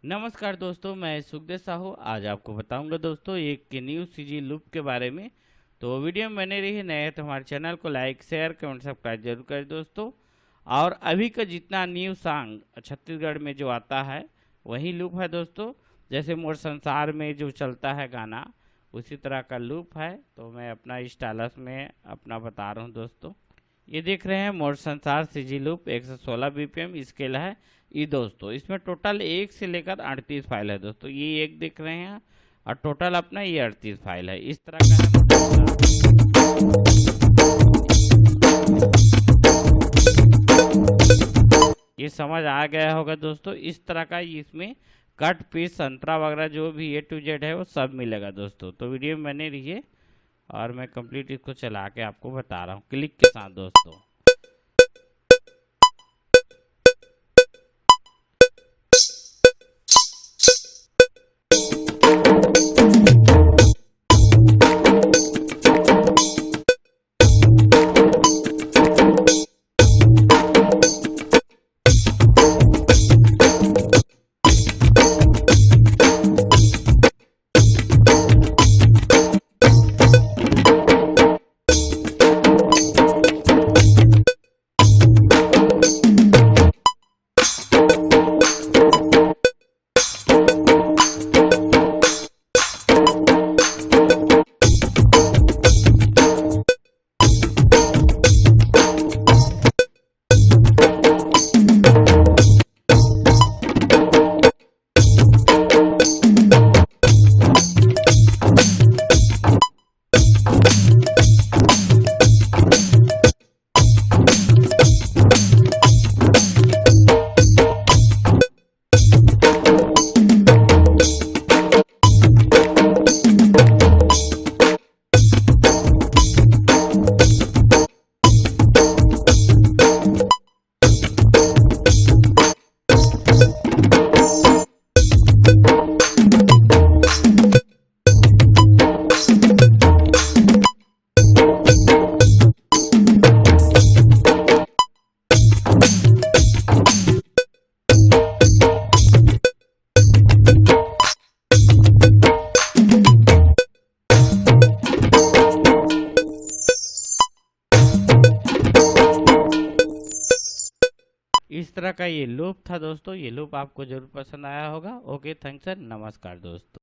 नमस्कार दोस्तों, मैं सुखदेव साहू आज आपको बताऊंगा दोस्तों एक न्यू सीजी लूप के बारे में। तो वीडियो में बने रही नए तो हमारे चैनल को लाइक शेयर कमेंट सब्सक्राइब जरूर करें दोस्तों। और अभी का जितना न्यू सॉन्ग छत्तीसगढ़ में जो आता है वही लूप है दोस्तों। जैसे मोर संसार में जो चलता है गाना उसी तरह का लूप है। तो मैं अपना स्टाइलस में अपना बता रहा हूँ दोस्तों। ये देख रहे हैं मोर संसार सीजी लूप 116 बीपीएम स्केल है ये दोस्तों। इसमें टोटल 1 से लेकर 38 फाइल है दोस्तों। ये एक देख रहे हैं और टोटल अपना ये 38 फाइल है। इस तरह का है ये समझ आ गया होगा दोस्तों। इस तरह का इसमें कट पीस संतरा वगैरह जो भी A to Z है वो सब मिलेगा दोस्तों। तो वीडियो में बने रहिए और मैं कंप्लीट इसको चला के आपको बता रहा हूँ क्लिक के साथ दोस्तों। इस तरह का ये लूप था दोस्तों। ये लूप आपको जरूर पसंद आया होगा। ओके, थैंक्स सर, नमस्कार दोस्तों।